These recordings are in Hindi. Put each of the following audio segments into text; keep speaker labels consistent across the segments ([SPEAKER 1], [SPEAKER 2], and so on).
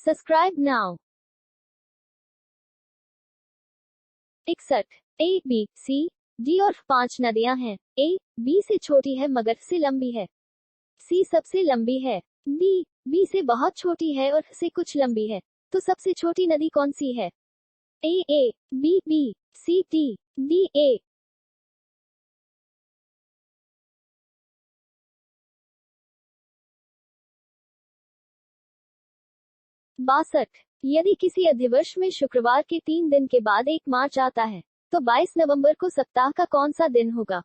[SPEAKER 1] Subscribe now. 61 A B C D और 5 नदियां हैं। ए बी से छोटी है मगर से लंबी है। सी सबसे लंबी है। डी बी से बहुत छोटी है और से कुछ लंबी है। तो सबसे छोटी नदी कौन सी है? A B B C T D A. बासठ। यदि किसी अधिवर्ष में शुक्रवार के 3 दिन के बाद 1 मार्च आता है तो 22 नवंबर को सप्ताह का कौन सा दिन होगा?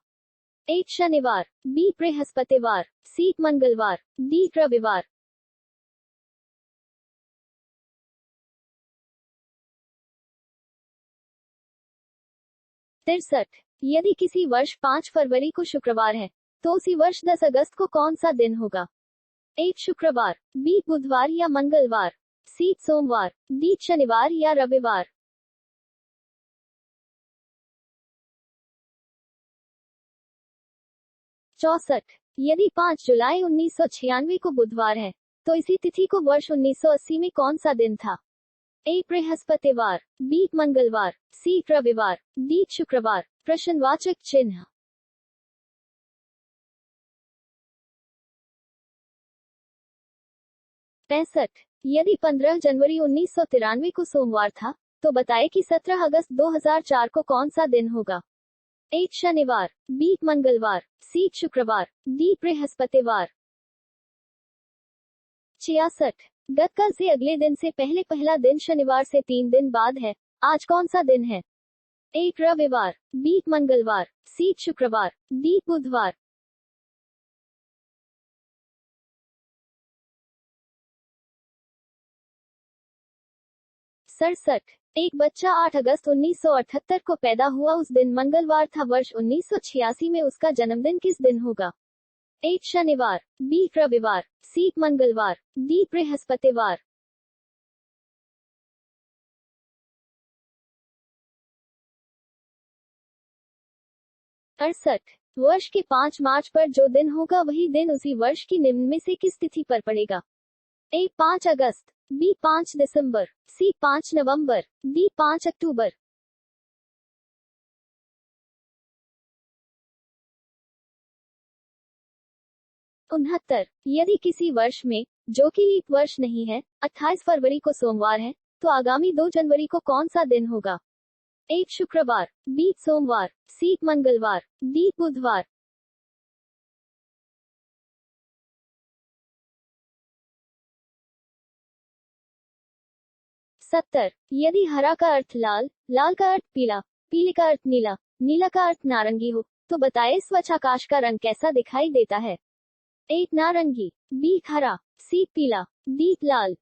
[SPEAKER 1] ए शनिवार, बी बृहस्पतिवार, सी मंगलवार, डी रविवार। 63। यदि किसी वर्ष 5 फरवरी को शुक्रवार है तो उसी वर्ष 10 अगस्त को कौन सा दिन होगा? ए शुक्रवार, बी बुधवार या मंगलवार, सी सोमवार, डी शनिवार या रविवार। 64। यदि 5 जुलाई 1996 को बुधवार है तो इसी तिथि को वर्ष 1980 में कौन सा दिन था? ए बृहस्पतिवार, बी मंगलवार, सी रविवार, डी शुक्रवार। प्रश्नवाचक चिन्ह। 65। यदि 15 जनवरी 1993 को सोमवार था तो बताएं कि 17 अगस्त 2004 को कौन सा दिन होगा? ए शनिवार, बी मंगलवार, सी शुक्रवार, डी बृहस्पतिवार। 66। गतकाल से अगले दिन से पहले पहला दिन शनिवार से 3 दिन बाद है। आज कौन सा दिन है? ए रविवार, बी मंगलवार, सी शुक्रवार, डी बुधवार। 67। एक बच्चा 8 अगस्त 1978 को पैदा हुआ, उस दिन मंगलवार था। वर्ष 1986 में उसका जन्मदिन किस दिन होगा? ए शनिवार, बी रविवार, सी मंगलवार, डी बृहस्पतिवार। 68। वर्ष के 5 मार्च पर जो दिन होगा वही दिन उसी वर्ष की निम्न में से किस तिथि पर पड़ेगा? ए 5 अगस्त, बी 5 दिसंबर, सी 5 नवंबर, डी 5 अक्टूबर। 69। यदि किसी वर्ष में, जो कि लीप वर्ष नहीं है, 28 फरवरी को सोमवार है तो आगामी 2 जनवरी को कौन सा दिन होगा? ए शुक्रवार, बी सोमवार, सी मंगलवार, डी बुधवार। 70। यदि हरा का अर्थ लाल, लाल का अर्थ पीला, पीले का अर्थ नीला, नीला का अर्थ नारंगी हो तो बताएं स्वच्छ आकाश का रंग कैसा दिखाई देता है? ए नारंगी, बी हरा, सी पीला, डी लाल।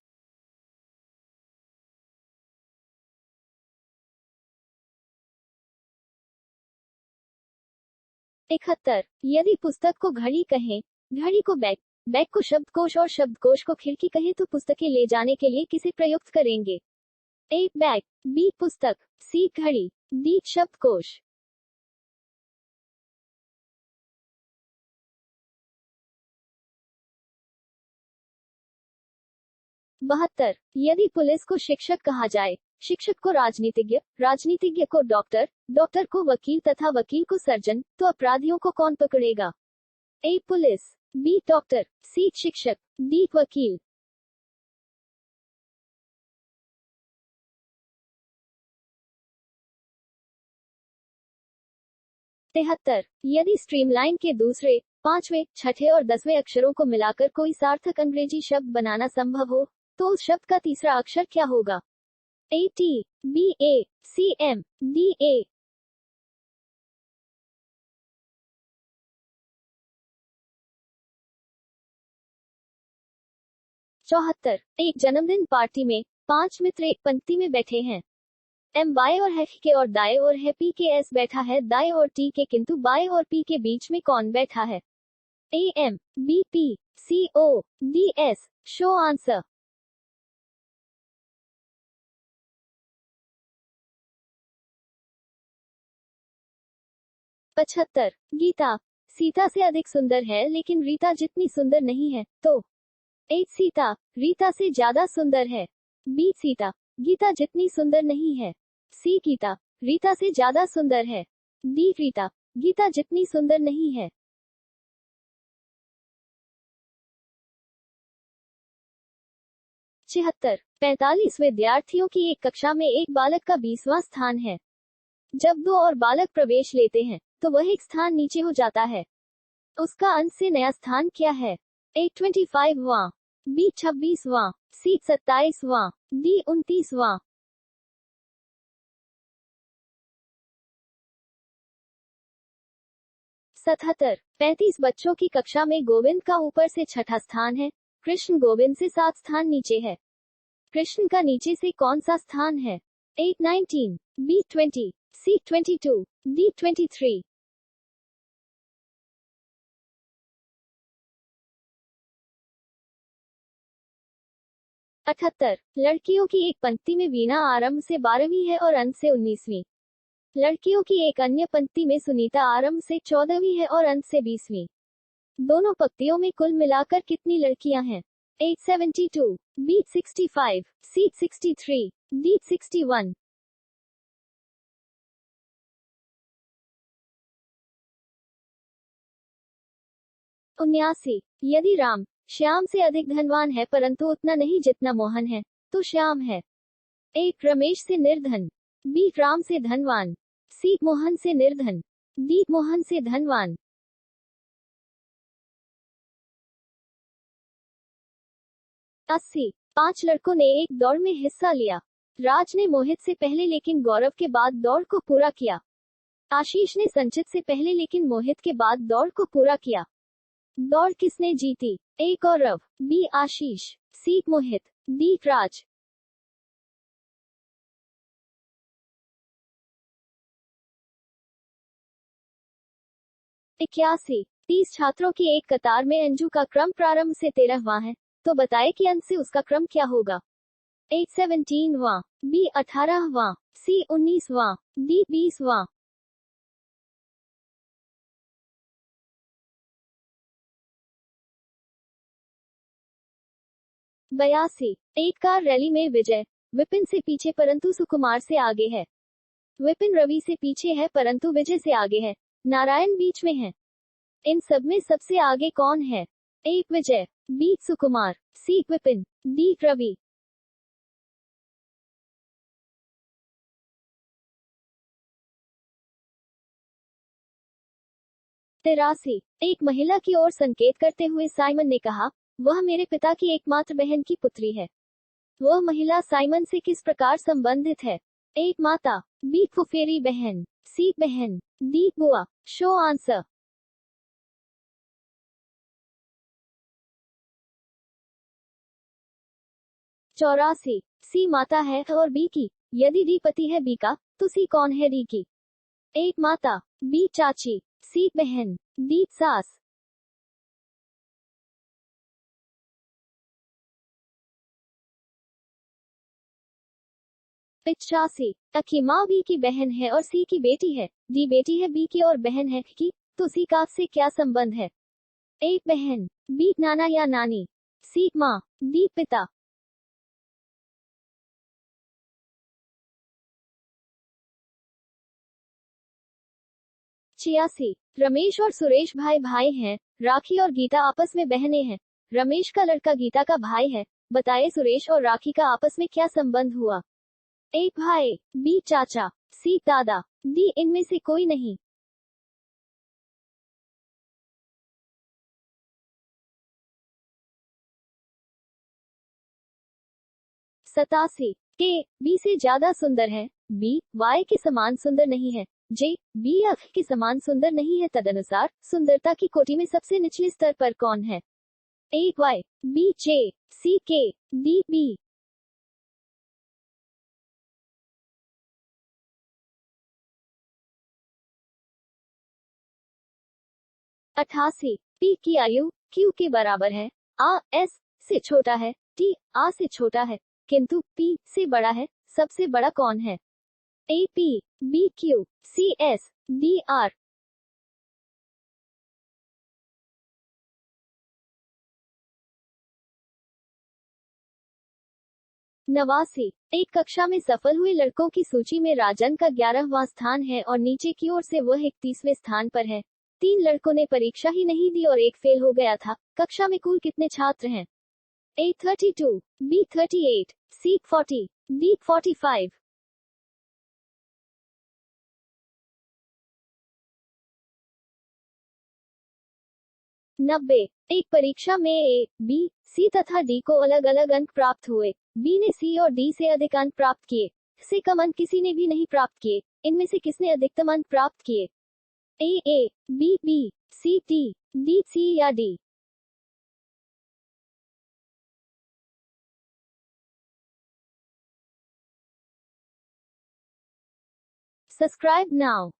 [SPEAKER 1] 71। यदि पुस्तक को घड़ी कहें, घड़ी को बैग, बैग को शब्दकोश और शब्दकोश को खिड़की कहें तो पुस्तकें ले जाने के लिए किसे प्रयुक्त करेंगे? ए बैग, बी पुस्तक, सी घड़ी, डी शब्दकोश। 72। यदि पुलिस को शिक्षक कहा जाए, शिक्षक को राजनीतिज्ञ, राजनीतिज्ञ को डॉक्टर, डॉक्टर को वकील तथा वकील को सर्जन, तो अपराधियों को कौन पकड़ेगा? ए पुलिस, बी डॉक्टर, सी शिक्षक, डी वकील। 73। यदि स्ट्रीमलाइन के दूसरे, 5वें, 6ठे और 10वें अक्षरों को मिलाकर कोई सार्थक अंग्रेजी शब्द बनाना संभव हो तो उस शब्द का तीसरा अक्षर क्या होगा? A T, B A, C M, D A. 74। एक जन्मदिन पार्टी में 5 मित्र एक पंक्ति में बैठे हैं। एम बाएं और है के और दाएं और है पी के एस बैठा है दाएं और टी के, किंतु बाएं और पी के बीच में कौन बैठा है? A M, B P, C O, D S. Show answer. 75। गीता सीता से अधिक सुंदर है लेकिन रीता जितनी सुंदर नहीं है तो? ए सीता रीता से ज्यादा सुंदर है, बी सीता, गीता जितनी सुंदर नहीं है। सी गीता, रीता से ज्यादा सुंदर है। डी रीता, गीता जितनी सुंदर नहीं है। 76। 45 विद्यार्थियों की एक कक्षा में एक बालक का 20वां स्थान है। जब दो और बालक प्रवेश लेते हैं तो वह एक स्थान नीचे हो जाता है। उसका अंत से नया स्थान क्या है? ए 25वां, बी 26वां, सी 27वां, डी 29वां। 77। 35 बच्चों की कक्षा में गोविंद का ऊपर से छठा स्थान है। कृष्ण गोविंद से 7 स्थान नीचे है। कृष्ण का नीचे से कौन सा स्थान है? ए 19, बी 20, सी 22, डी 23। 78। लड़कियों की एक पंक्ति में वीणा आरंभ से 12वीं है और अंत से 19वीं। लड़कियों की एक अन्य पंक्ति में सुनीता आरंभ से 14वीं है और अंत से 20वीं। दोनों पंक्तियों में कुल मिलाकर कितनी लड़कियां हैं? ए 72, बी 65, सी 63, डी 61। 79। यदि राम श्याम से अधिक धनवान है परंतु उतना नहीं जितना मोहन है, तो श्याम है। ए रमेश से निर्धन, बी राम से धनवान, सी मोहन से निर्धन, डी मोहन से धनवान। 80। 5 लड़कों ने एक दौड़ में हिस्सा लिया। राज ने मोहित से पहले लेकिन गौरव के बाद दौड़ को पूरा किया। आशीष ने संचित से पहले लेकिन मोहित के बाद दौड़ को पूरा किया। दौड़ किसने जीती? ए गौरव, बी आशीष, सी मोहित, डी राज। 81। 30 छात्रों की एक कतार में अंजू का क्रम प्रारंभ से 13वां है, तो बताए कि अंत से उसका क्रम क्या होगा? ए 17वां, बी 18वां, सी 19वां, डी 20वां। 82। एक कार रैली में विजय विपिन से पीछे परंतु सुकुमार से आगे है। विपिन रवि से पीछे है परंतु विजय से आगे है। नारायण बीच में है। इन सब में सबसे आगे कौन है? ए विजय, बी सुकुमार, सी विपिन, डी रवि। 83। एक महिला की ओर संकेत करते हुए साइमन ने कहा, वह मेरे पिता की एकमात्र बहन की पुत्री है। वह महिला साइमन से किस प्रकार संबंधित है? ए माता, बी फुफेरी बहन, सी बहन, डी बुआ। Show answer. 84। सी माता है और बी की। यदि डी पति है बी का, तो सी कौन है डी की? ए माता, बी चाची, सी बहन, डी सास। 85। की माँ बी की बहन है और सी की बेटी है। डी बेटी है बी की और बहन है की, तो सी का से क्या संबंध है? ए बहन, बी नाना या नानी, सी माँ, डी पिता। 86। रमेश और सुरेश भाई भाई हैं। राखी और गीता आपस में बहनें हैं। रमेश का लड़का गीता का भाई है। बताइए सुरेश और राखी का आपस में क्या संबंध हुआ? ए भाई, बी चाचा, सी दादा, डी इनमें से कोई नहीं। 87। के बी से ज्यादा सुंदर है। बी वाई के समान सुंदर नहीं है। जे बी एफ के समान सुंदर नहीं है। तदनुसार सुंदरता की कोटि में सबसे निचले स्तर पर कौन है? ए वाई, बी जे, सी के, डी बी। 88। पी की आयु क्यू के बराबर है। आ एस से छोटा है, टी आ से छोटा है, किंतु पी से बड़ा है। सबसे बड़ा कौन है? A P, B Q, C S, D R. 89। एक कक्षा में सफल हुए लड़कों की सूची में राजन का 11वां स्थान है और नीचे की ओर से वह 31वें स्थान पर है। 3 लड़कों ने परीक्षा ही नहीं दी और एक फेल हो गया था। कक्षा में कुल कितने छात्र हैं? A 32, B 38, C 40, D 45। 90। एक परीक्षा में A, B, C तथा D को अलग अलग अंक प्राप्त हुए। B ने C और D से अधिक अंक प्राप्त किए। से कम अंक किसी ने भी नहीं प्राप्त किए। इनमें से किसने अधिकतम अंक प्राप्त किए? A, B, B, C, T, D, C या D? Subscribe now.